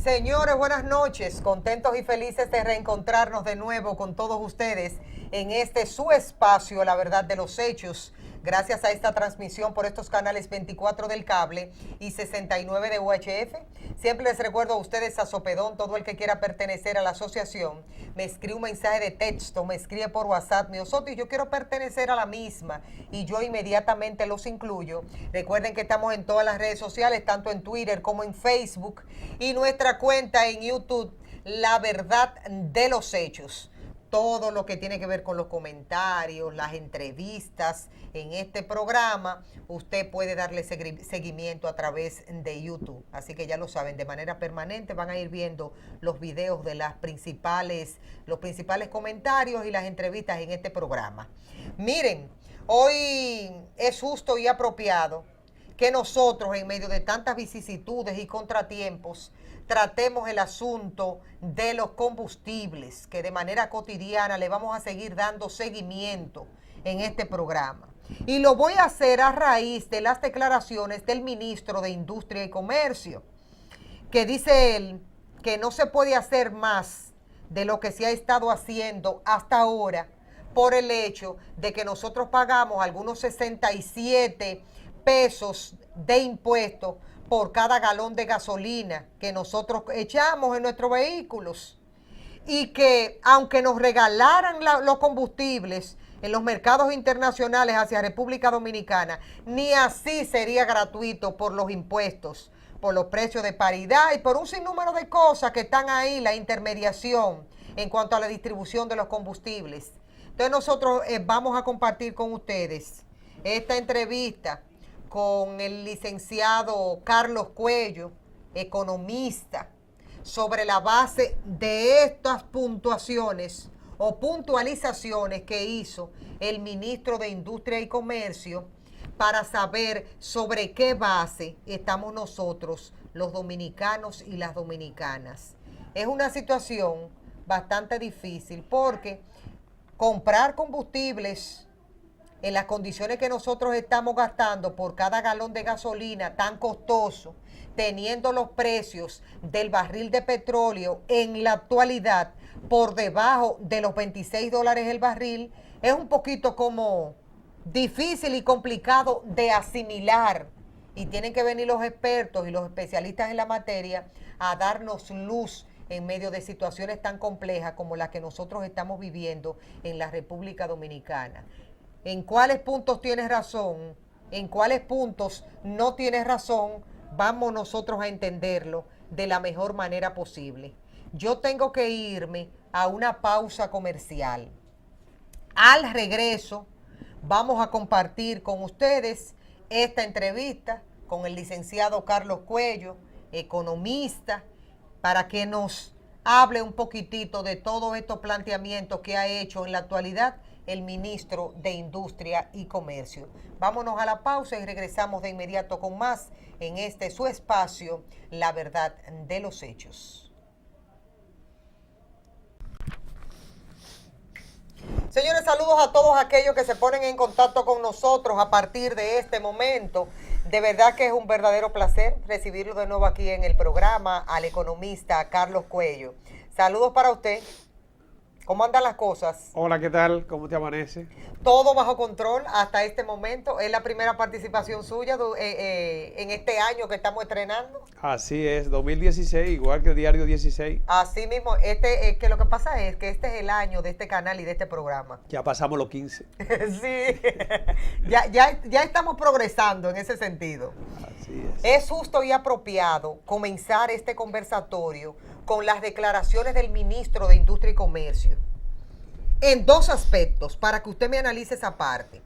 Señores, buenas noches. Contentos y felices de reencontrarnos de nuevo con todos ustedes en este su espacio, La Verdad de los Hechos. Gracias a esta transmisión por estos canales 24 del cable y 69 de UHF. Siempre les recuerdo a ustedes a Sopedón, todo el que quiera pertenecer a la asociación, me escribe un mensaje de texto, me escribe por WhatsApp, Miosotti, yo quiero pertenecer a la misma y yo inmediatamente los incluyo. Recuerden que estamos en todas las redes sociales, tanto en Twitter como en Facebook y nuestra cuenta en YouTube, La Verdad de los Hechos. Todo lo que tiene que ver con los comentarios, las entrevistas en este programa, usted puede darle seguimiento a través de YouTube. Así que ya lo saben, de manera permanente van a ir viendo los videos de los principales comentarios y las entrevistas en este programa. Miren, hoy es justo y apropiado que nosotros, en medio de tantas vicisitudes y contratiempos, tratemos el asunto de los combustibles, que de manera cotidiana le vamos a seguir dando seguimiento en este programa. Y lo voy a hacer a raíz de las declaraciones del ministro de Industria y Comercio, que dice él que no se puede hacer más de lo que se ha estado haciendo hasta ahora por el hecho de que nosotros pagamos algunos 67 pesos de impuestos por cada galón de gasolina que nosotros echamos en nuestros vehículos y que aunque nos regalaran los combustibles en los mercados internacionales hacia República Dominicana, ni así sería gratuito por los impuestos, por los precios de paridad y por un sinnúmero de cosas que están ahí, la intermediación en cuanto a la distribución de los combustibles. Entonces nosotros vamos a compartir con ustedes esta entrevista con el licenciado Carlos Cuello, economista, sobre la base de estas puntuaciones o puntualizaciones que hizo el ministro de Industria y Comercio para saber sobre qué base estamos nosotros, los dominicanos y las dominicanas. Es una situación bastante difícil porque comprar combustibles en las condiciones que nosotros estamos gastando por cada galón de gasolina tan costoso, teniendo los precios del barril de petróleo en la actualidad por debajo de los $26 el barril, es un poquito como difícil y complicado de asimilar. Y tienen que venir los expertos y los especialistas en la materia a darnos luz en medio de situaciones tan complejas como las que nosotros estamos viviendo en la República Dominicana. En cuáles puntos tienes razón, en cuáles puntos no tienes razón, vamos nosotros a entenderlo de la mejor manera posible. Yo tengo que irme a una pausa comercial. Al regreso, vamos a compartir con ustedes esta entrevista con el licenciado Carlos Cuello, economista, para que nos hable un poquitito de todos estos planteamientos que ha hecho en la actualidad el ministro de Industria y Comercio. Vámonos a la pausa y regresamos de inmediato con más en este su espacio, La Verdad de los Hechos. Señores, saludos a todos aquellos que se ponen en contacto con nosotros a partir de este momento. De verdad que es un verdadero placer recibirlo de nuevo aquí en el programa al economista Carlos Cuello. Saludos para usted. ¿Cómo andan las cosas? Hola, ¿qué tal? ¿Cómo te amanece? Todo bajo control hasta este momento. Es la primera participación suya en este año que estamos estrenando. Así es, 2016, igual que Diario 16. Así mismo, que lo que pasa es que este es el año de este canal y de este programa. Ya pasamos los 15. Sí, ya estamos progresando en ese sentido. Así es. Es justo y apropiado comenzar este conversatorio con las declaraciones del ministro de Industria y Comercio en dos aspectos, para que usted me analice esa parte.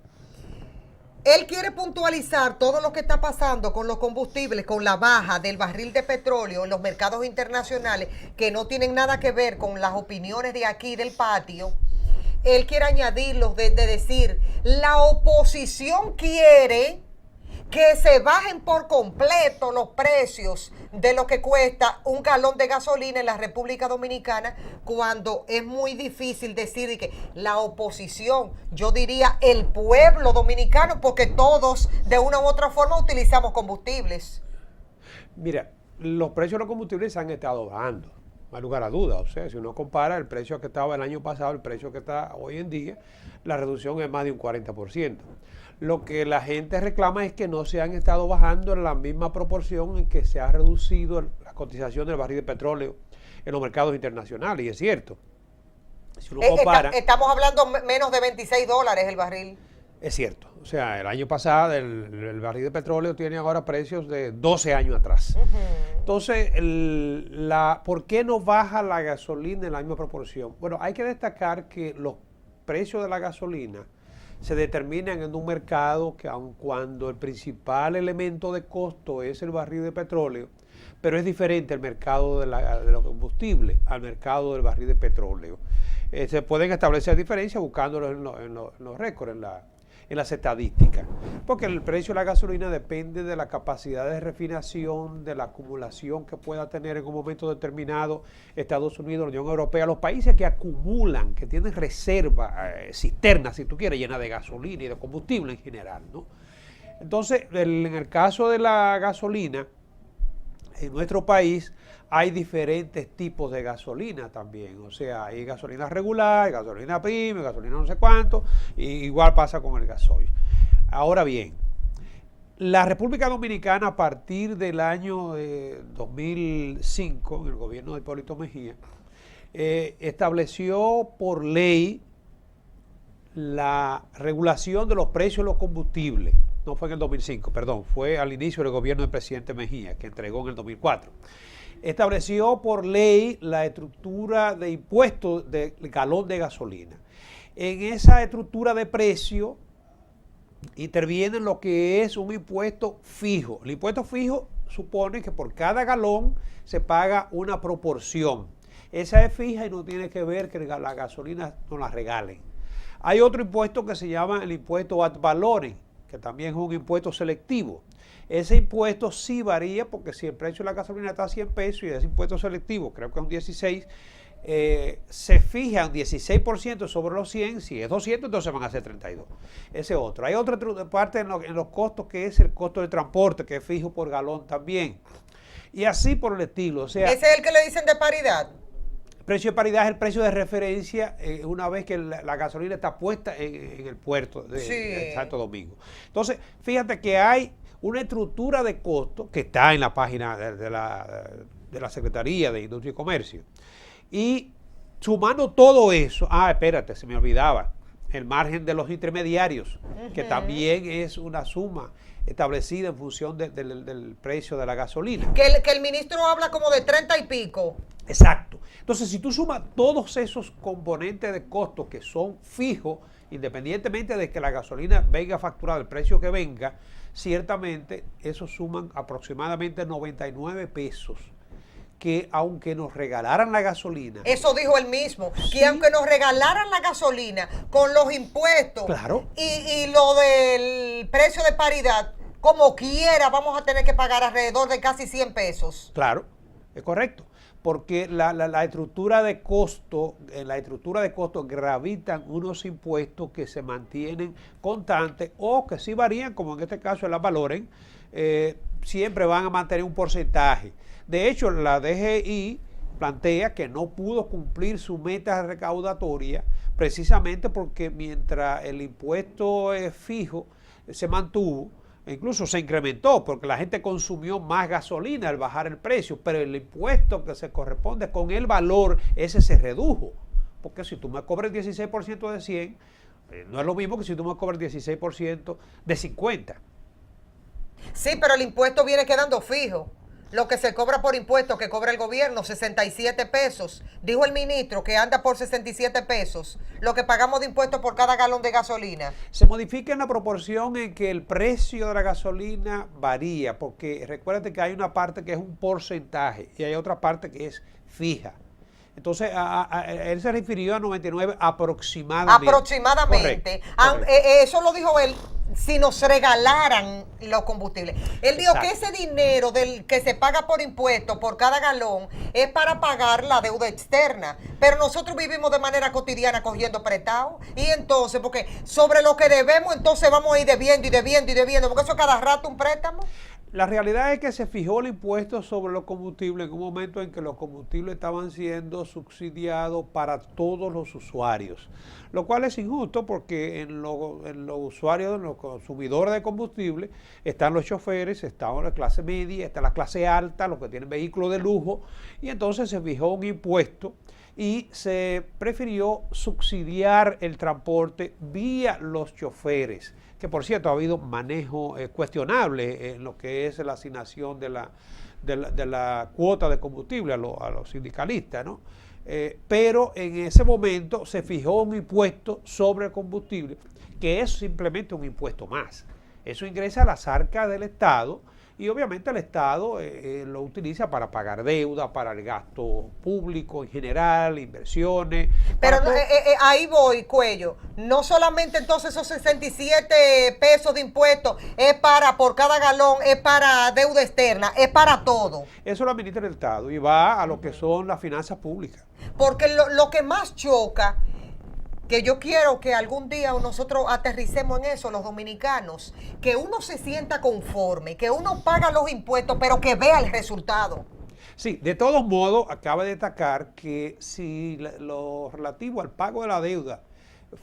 Él quiere puntualizar todo lo que está pasando con los combustibles, con la baja del barril de petróleo en los mercados internacionales, que no tienen nada que ver con las opiniones de aquí del patio. Él quiere añadirlos de decir, la oposición quiere que se bajen por completo los precios de lo que cuesta un galón de gasolina en la República Dominicana, cuando es muy difícil decir que la oposición, yo diría el pueblo dominicano, porque todos de una u otra forma utilizamos combustibles. Mira, los precios de los combustibles se han estado bajando, no hay lugar a dudas. O sea, si uno compara el precio que estaba el año pasado, el precio que está hoy en día, la reducción es más de un 40%. Lo que la gente reclama es que no se han estado bajando en la misma proporción en que se ha reducido la cotización del barril de petróleo en los mercados internacionales, y es cierto. Si uno compara, estamos hablando menos de $26 el barril. es cierto. O sea, el año pasado el barril de petróleo tiene ahora precios de 12 años atrás. Entonces, ¿por qué no baja la gasolina en la misma proporción? Bueno, hay que destacar que los precios de la gasolina se determinan en un mercado que, aun cuando el principal elemento de costo es el barril de petróleo, pero es diferente el mercado de los combustibles al mercado del barril de petróleo. Se pueden establecer diferencias buscándolo en los récords, en las estadísticas, porque el precio de la gasolina depende de la capacidad de refinación, de la acumulación que pueda tener en un momento determinado Estados Unidos, la Unión Europea, los países que acumulan, que tienen reservas, cisternas, si tú quieres, llenas de gasolina y de combustible en general, ¿no? Entonces, en el caso de la gasolina, en nuestro país hay diferentes tipos de gasolina también. O sea, hay gasolina regular, gasolina premium, gasolina no sé cuánto, y igual pasa con el gasoil. Ahora bien, la República Dominicana, a partir del año 2005, en el gobierno de Hipólito Mejía, estableció por ley la regulación de los precios de los combustibles. No fue en el 2005, perdón, fue al inicio del gobierno del presidente Mejía, que entregó en el 2004. Estableció por ley la estructura de impuestos del galón de gasolina. En esa estructura de precio interviene lo que es un impuesto fijo. El impuesto fijo supone que por cada galón se paga una proporción. Esa es fija y no tiene que ver que la gasolina nos la regalen. Hay otro impuesto que se llama el impuesto ad valorem, que también es un impuesto selectivo. Ese impuesto sí varía, porque si el precio de la gasolina está a 100 pesos y ese impuesto selectivo, creo que es un 16, se fija un 16% sobre los 100, si es 200 entonces van a ser 32. Ese otro. Hay otra parte en los costos, que es el costo de transporte, que es fijo por galón también. Y así por el estilo. O sea, ¿ese es el que le dicen de paridad? El precio de paridad es el precio de referencia una vez que la gasolina está puesta en el puerto de Santo Domingo. Entonces, fíjate que hay una estructura de costo que está en la página de la Secretaría de Industria y Comercio. Y sumando todo eso, espérate, se me olvidaba, el margen de los intermediarios, que también es una suma establecida en función del precio de la gasolina. Que el ministro habla como de 30 y pico. Exacto. Entonces, si tú sumas todos esos componentes de costos que son fijos, independientemente de que la gasolina venga facturada el precio que venga, ciertamente esos suman aproximadamente 99 pesos, que aunque nos regalaran la gasolina... Eso dijo él mismo, sí, que aunque nos regalaran la gasolina con los impuestos, claro, y lo del precio de paridad, como quiera vamos a tener que pagar alrededor de casi 100 pesos. Claro, es correcto. Porque la estructura de costo, en la estructura de costo gravitan unos impuestos que se mantienen constantes o que sí varían, como en este caso el ad valorem, siempre van a mantener un porcentaje. De hecho, la DGI plantea que no pudo cumplir su meta recaudatoria precisamente porque mientras el impuesto fijo se mantuvo, incluso se incrementó porque la gente consumió más gasolina al bajar el precio, pero el impuesto que se corresponde con el valor, ese se redujo. Porque si tú me cobras el 16% de 100, no es lo mismo que si tú me cobras el 16% de 50. Sí, pero el impuesto viene quedando fijo. Lo que se cobra por impuestos que cobra el gobierno, 67 pesos. Dijo el ministro que anda por 67 pesos. Lo que pagamos de impuestos por cada galón de gasolina. Se modifica en la proporción en que el precio de la gasolina varía, porque recuérdate que hay una parte que es un porcentaje y hay otra parte que es fija. Entonces, él se refirió a 99 aproximadamente. Aproximadamente. Correcto. Eso lo dijo él, si nos regalaran los combustibles. Él dijo que ese dinero del que se paga por impuestos por cada galón es para pagar la deuda externa. Pero nosotros vivimos de manera cotidiana cogiendo prestados. Y entonces, porque sobre lo que debemos, entonces vamos a ir debiendo y debiendo y debiendo, porque eso cada rato un préstamo. La realidad es que se fijó el impuesto sobre los combustibles en un momento en que los combustibles estaban siendo subsidiados para todos los usuarios, lo cual es injusto porque en los usuarios, en los consumidores de combustible, están los choferes, están la clase media, está la clase alta, los que tienen vehículos de lujo, y entonces se fijó un impuesto y se prefirió subsidiar el transporte vía los choferes, que por cierto ha habido manejo cuestionable en lo que es la asignación de la cuota de combustible a los sindicalistas, ¿no? Pero en ese momento se fijó un impuesto sobre el combustible, que es simplemente un impuesto más. Eso ingresa a las arcas del Estado y obviamente el Estado lo utiliza para pagar deuda, para el gasto público en general, inversiones. Pero ahí voy, Cuello. No solamente entonces esos 67 pesos de impuestos es para por cada galón, es para deuda externa, es para todo. Eso lo administra el Estado y va a lo que son las finanzas públicas. Porque lo que más choca, que yo quiero que algún día nosotros aterricemos en eso, los dominicanos, que uno se sienta conforme, que uno paga los impuestos, pero que vea el resultado. Sí, de todos modos, acaba de destacar que si lo relativo al pago de la deuda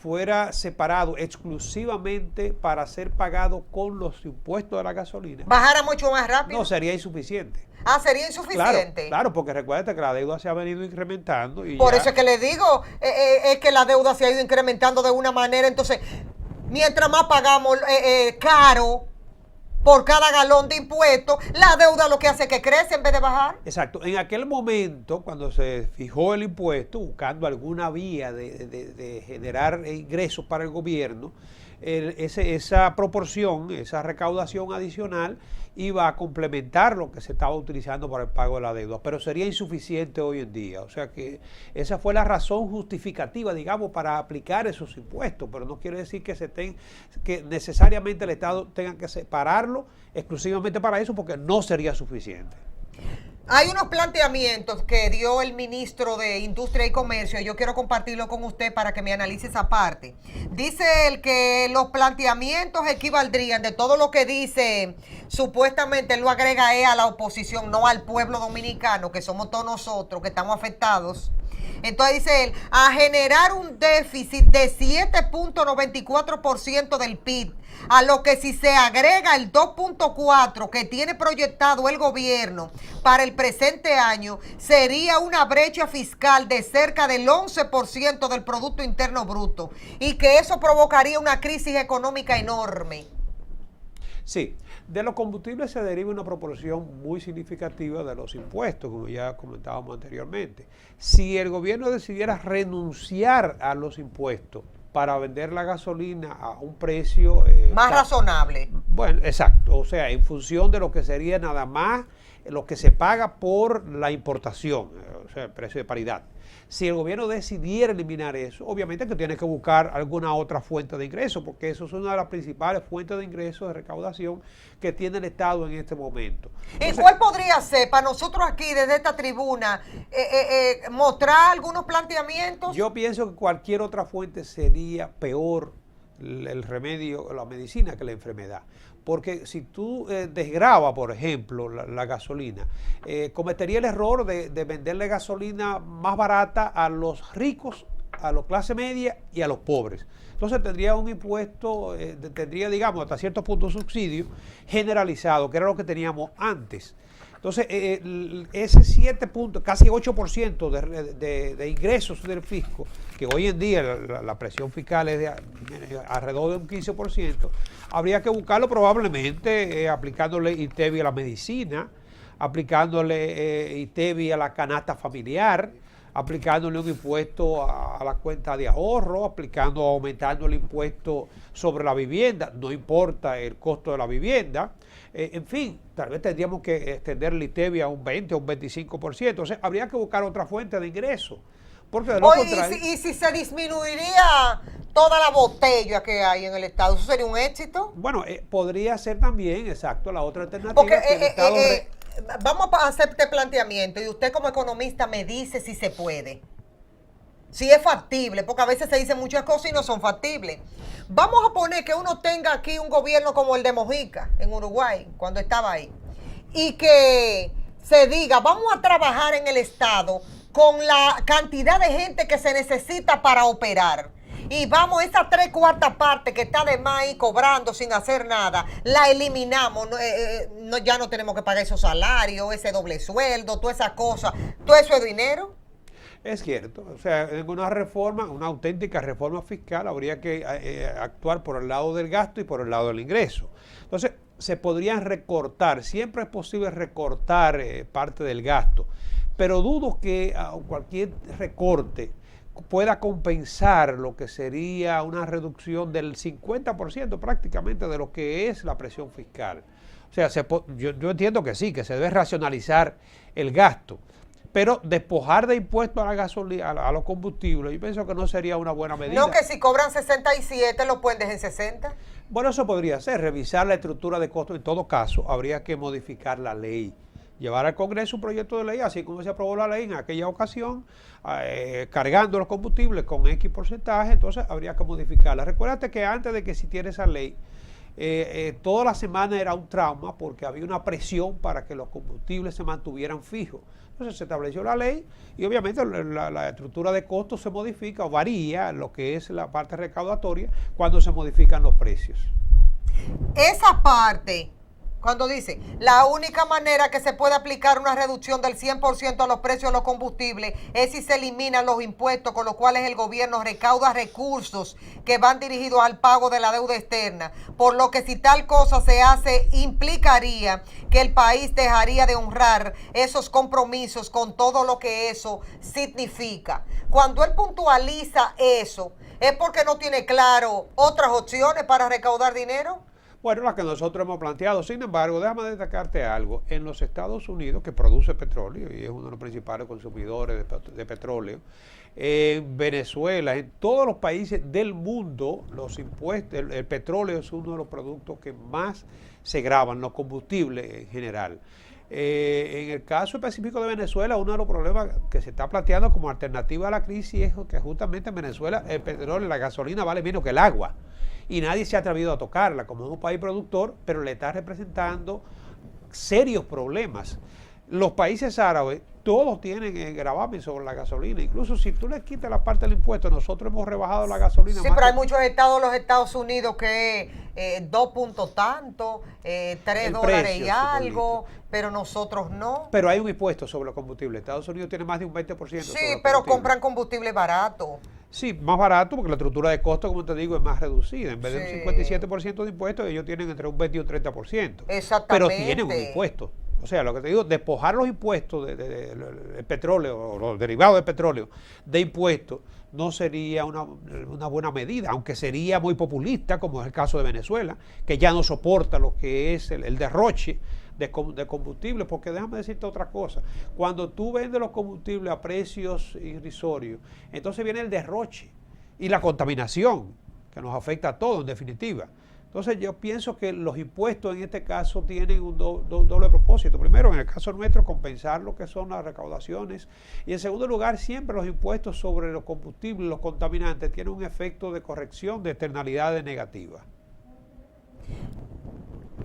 fuera separado exclusivamente para ser pagado con los impuestos de la gasolina, bajara mucho más rápido. No, sería insuficiente. Ah, sería insuficiente. Claro, porque recuerda que la deuda se ha venido incrementando. Y por eso es que le digo, es que la deuda se ha ido incrementando de una manera. Entonces, mientras más pagamos caro por cada galón de impuestos, la deuda lo que hace es que crece en vez de bajar. Exacto. En aquel momento, cuando se fijó el impuesto, buscando alguna vía de generar ingresos para el gobierno, esa proporción, esa recaudación adicional iba a complementar lo que se estaba utilizando para el pago de la deuda, pero sería insuficiente hoy en día. O sea que esa fue la razón justificativa, digamos, para aplicar esos impuestos, pero no quiere decir que necesariamente el Estado tenga que separarlo exclusivamente para eso, porque no sería suficiente. Hay unos planteamientos que dio el ministro de Industria y Comercio y yo quiero compartirlo con usted para que me analice esa parte. Dice él que los planteamientos equivaldrían de todo lo que dice, supuestamente él lo agrega a la oposición, no al pueblo dominicano, que somos todos nosotros, que estamos afectados. Entonces dice él, a generar un déficit de 7.94% del PIB, a lo que si se agrega el 2.4% que tiene proyectado el gobierno para el presente año, sería una brecha fiscal de cerca del 11% del Producto Interno Bruto y que eso provocaría una crisis económica enorme. Sí, de los combustibles se deriva una proporción muy significativa de los impuestos, como ya comentábamos anteriormente. Si el gobierno decidiera renunciar a los impuestos para vender la gasolina a un precio más razonable. Bueno, exacto, o sea, en función de lo que sería nada más lo que se paga por la importación, o sea, el precio de paridad. Si el gobierno decidiera eliminar eso, obviamente que tiene que buscar alguna otra fuente de ingresos, porque eso es una de las principales fuentes de ingresos de recaudación que tiene el Estado en este momento. Entonces, ¿y cuál podría ser para nosotros aquí desde esta tribuna mostrar algunos planteamientos? Yo pienso que cualquier otra fuente sería peor el remedio, la medicina, que la enfermedad. Porque si tú desgrava, por ejemplo, la gasolina, cometería el error de venderle gasolina más barata a los ricos, a la clase media y a los pobres. Entonces tendría un impuesto, tendría, digamos, hasta cierto punto un subsidio generalizado, que era lo que teníamos antes. Entonces, ese 7 puntos, casi 8% de ingresos del fisco, que hoy en día la presión fiscal es de alrededor de un 15%, habría que buscarlo probablemente aplicándole ITEVI a la medicina, aplicándole ITEVI a la canasta familiar, aplicándole un impuesto a la cuenta de ahorro, aumentando el impuesto sobre la vivienda, no importa el costo de la vivienda. En fin, tal vez tendríamos que extender el ITEVI a un 20 o un 25%. O sea, habría que buscar otra fuente de ingreso. Porque de lo contrario, ¿y si se disminuiría toda la botella que hay en el Estado? ¿Eso sería un éxito? Bueno, podría ser también, exacto, la otra alternativa. Porque que el Estado vamos a hacer este planteamiento y usted como economista me dice si se puede. Si es factible, porque a veces se dicen muchas cosas y no son factibles. Vamos a poner que uno tenga aquí un gobierno como el de Mojica, en Uruguay, cuando estaba ahí. y que se diga, vamos a trabajar en el Estado con la cantidad de gente que se necesita para operar. Y vamos, esa 3/4 parte que está de más ahí cobrando sin hacer nada, la eliminamos. Ya no tenemos que pagar esos salarios, ese doble sueldo, todas esas cosas. Todo eso es dinero. Es cierto, o sea, en una reforma, una auténtica reforma fiscal, habría que actuar por el lado del gasto y por el lado del ingreso. Entonces, se podrían recortar, siempre es posible recortar parte del gasto, pero dudo que cualquier recorte pueda compensar lo que sería una reducción del 50% prácticamente de lo que es la presión fiscal. O sea, yo entiendo que sí, que se debe racionalizar el gasto, pero despojar de impuestos a la gasolina, a los combustibles, yo pienso que no sería una buena medida. No, que si cobran 67 lo pueden dejar en 60. Bueno, eso podría ser, revisar la estructura de costos. En todo caso, habría que modificar la ley, llevar al Congreso un proyecto de ley, así como se aprobó la ley en aquella ocasión, cargando los combustibles con X porcentaje, entonces habría que modificarla. Recuérdate que antes de que existiera esa ley, toda la semana era un trauma porque había una presión para que los combustibles se mantuvieran fijos. Entonces se estableció la ley y obviamente la estructura de costos se modifica o varía lo que es la parte recaudatoria cuando se modifican los precios. Esa parte, cuando dice, la única manera que se puede aplicar una reducción del 100% a los precios de los combustibles es si se eliminan los impuestos con los cuales el gobierno recauda recursos que van dirigidos al pago de la deuda externa, por lo que si tal cosa se hace implicaría que el país dejaría de honrar esos compromisos con todo lo que eso significa. Cuando él puntualiza eso, ¿es porque no tiene claro otras opciones para recaudar dinero? Bueno, la que nosotros hemos planteado. Sin embargo, déjame destacarte algo. En los Estados Unidos, que produce petróleo y es uno de los principales consumidores de petróleo, en Venezuela, en todos los países del mundo, los impuestos, el petróleo es uno de los productos que más se graban, los combustibles en general. En el caso específico de Venezuela, uno de los problemas que se está planteando como alternativa a la crisis es que justamente en Venezuela el petróleo, la gasolina vale menos que el agua. Y nadie se ha atrevido a tocarla como un país productor, pero le está representando serios problemas. Los países árabes, todos tienen gravamen sobre la gasolina. Incluso si tú le quitas la parte del impuesto, nosotros hemos rebajado la gasolina. Sí, pero hay muchos estados de los Estados Unidos que 2 puntos tanto, 3 dólares y algo, pero nosotros no. Pero hay un impuesto sobre los combustibles. Estados Unidos tiene más de un 20%. Sí, pero compran combustible barato. Sí, más barato porque la estructura de costo, como te digo, es más reducida. En vez de un 57% de impuestos, ellos tienen entre un 20 y un 30%. Exactamente. Pero tienen un impuesto. O sea, lo que te digo, despojar los impuestos del petróleo o los derivados del petróleo de impuestos no sería una buena medida, aunque sería muy populista, como es el caso de Venezuela, que ya no soporta lo que es el derroche de combustible, porque déjame decirte otra cosa, cuando tú vendes los combustibles a precios irrisorios, entonces viene el derroche y la contaminación, que nos afecta a todos en definitiva. Entonces yo pienso que los impuestos en este caso tienen un doble propósito. Primero, en el caso nuestro, compensar lo que son las recaudaciones. Y en segundo lugar, siempre los impuestos sobre los combustibles, los contaminantes, tienen un efecto de corrección de externalidades negativas.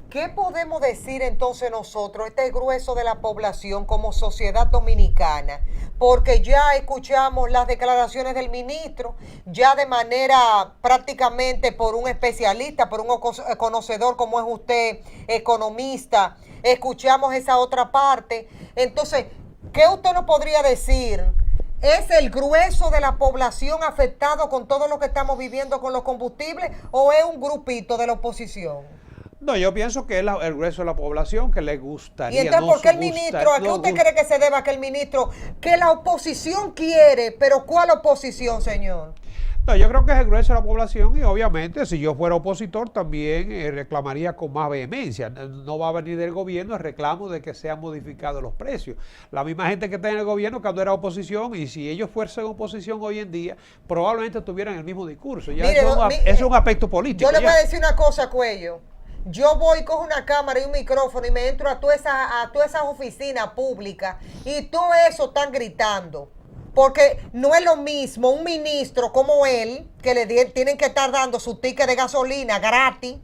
¿Qué podemos decir entonces nosotros, este grueso de la población como sociedad dominicana? Porque ya escuchamos las declaraciones del ministro, ya de manera prácticamente por un especialista, por un conocedor como es usted, economista, escuchamos esa otra parte. Entonces, ¿qué usted nos podría decir? ¿Es el grueso de la población afectado con todo lo que estamos viviendo con los combustibles o es un grupito de la oposición? No, yo pienso que es el grueso de la población que le gustaría. ¿Y entonces por qué el ministro, a qué usted cree que se deba que el ministro, que la oposición quiere, pero cuál oposición, señor? No, yo creo que es el grueso de la población y obviamente si yo fuera opositor también reclamaría con más vehemencia. No va a venir del gobierno el reclamo de que sean modificados los precios. La misma gente que está en el gobierno cuando era oposición, y si ellos fueran oposición hoy en día, probablemente tuvieran el mismo discurso. Ya mire, eso es un aspecto político. Yo le voy a decir una cosa, Cuello. Yo voy, cojo una cámara y un micrófono y me entro a todas esas oficinas públicas y todo eso están gritando. Porque no es lo mismo un ministro como él, que tienen que estar dando su ticket de gasolina gratis,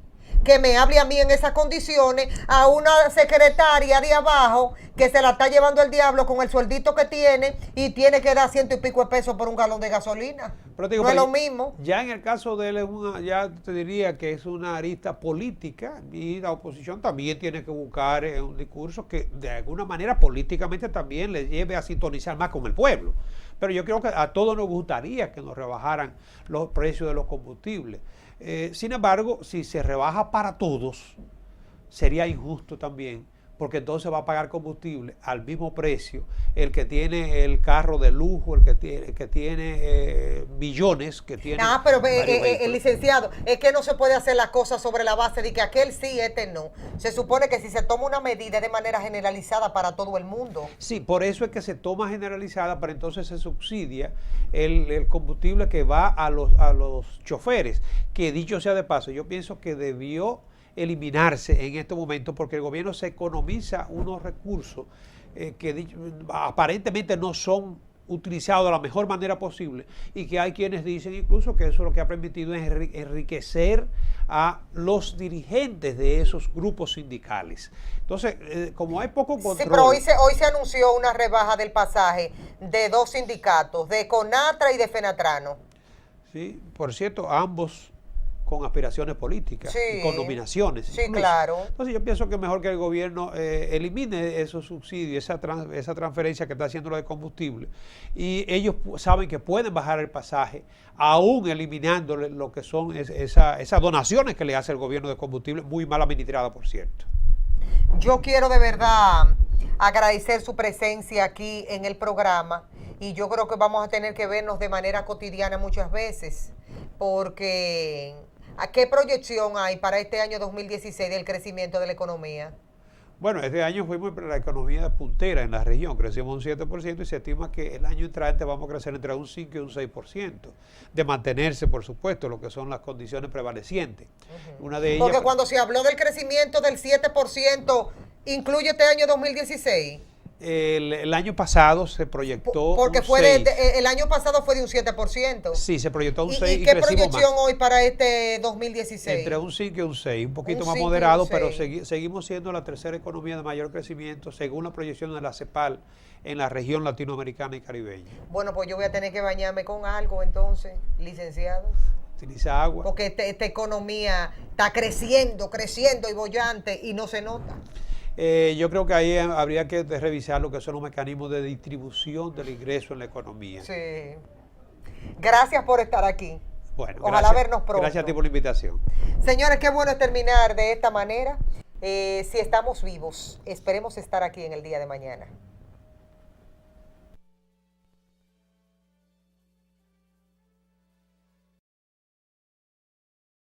que me hable a mí en esas condiciones a una secretaria de abajo que se la está llevando el diablo con el sueldito que tiene y tiene que dar 100 y pico de pesos por un galón de gasolina. Pero te digo, no es pero lo mismo. Ya en el caso de él, ya te diría que es una arista política y la oposición también tiene que buscar un discurso que de alguna manera políticamente también le lleve a sintonizar más con el pueblo. Pero yo creo que a todos nos gustaría que nos rebajaran los precios de los combustibles. Sin embargo, si se rebaja para todos, sería injusto también, porque entonces va a pagar combustible al mismo precio el que tiene el carro de lujo, el que tiene millones, que tiene... Pero licenciado, es que no se puede hacer las cosas sobre la base de que aquel sí, este no. Se supone que si se toma una medida de manera generalizada para todo el mundo. Sí, por eso es que se toma generalizada, pero entonces se subsidia el combustible que va a los choferes, que dicho sea de paso, yo pienso que debió eliminarse en este momento porque el gobierno se economiza unos recursos que aparentemente no son utilizados de la mejor manera posible y que hay quienes dicen incluso que eso lo que ha permitido es enriquecer a los dirigentes de esos grupos sindicales. Entonces, como hay poco control... Sí, pero hoy se anunció una rebaja del pasaje de 2 sindicatos, de CONATRA y de FENATRANO. Sí, por cierto, ambos con aspiraciones políticas, sí, y con nominaciones. Sí, incluso. claro. Entonces yo pienso que es mejor que el gobierno elimine esos subsidios, esa transferencia que está haciendo lo de combustible. Y ellos saben que pueden bajar el pasaje, aún eliminando lo que son esas donaciones que le hace el gobierno de combustible, muy mal administrada, por cierto. Yo quiero de verdad agradecer su presencia aquí en el programa y yo creo que vamos a tener que vernos de manera cotidiana muchas veces, porque... ¿a qué proyección hay para este año 2016 del crecimiento de la economía? Bueno, este año fuimos la economía puntera en la región, crecimos un 7% y se estima que el año entrante vamos a crecer entre un 5 y un 6%, de mantenerse, por supuesto, lo que son las condiciones prevalecientes. Una de ellas... Porque cuando se habló del crecimiento del 7%, ¿incluye este año 2016? El año pasado se proyectó porque un fue 6. El año pasado fue de un 7%. Sí, se proyectó un 6 ¿Y qué crecimos proyección más. hoy para este 2016? Entre un 5 y un 6, un poquito Un más 5 y moderado, un pero 6. seguimos siendo la tercera economía de mayor crecimiento, según la proyección de la CEPAL en la región latinoamericana y caribeña. Bueno, pues yo voy a tener que bañarme con algo entonces, licenciado. Utiliza agua. Porque esta economía está creciendo y bollante y no se nota. Yo creo que ahí habría que revisar lo que son los mecanismos de distribución del ingreso en la economía. Sí. Gracias por estar aquí. Bueno, ojalá vernos pronto. Gracias a ti por la invitación. Señores, qué bueno es terminar de esta manera. Si estamos vivos, esperemos estar aquí en el día de mañana.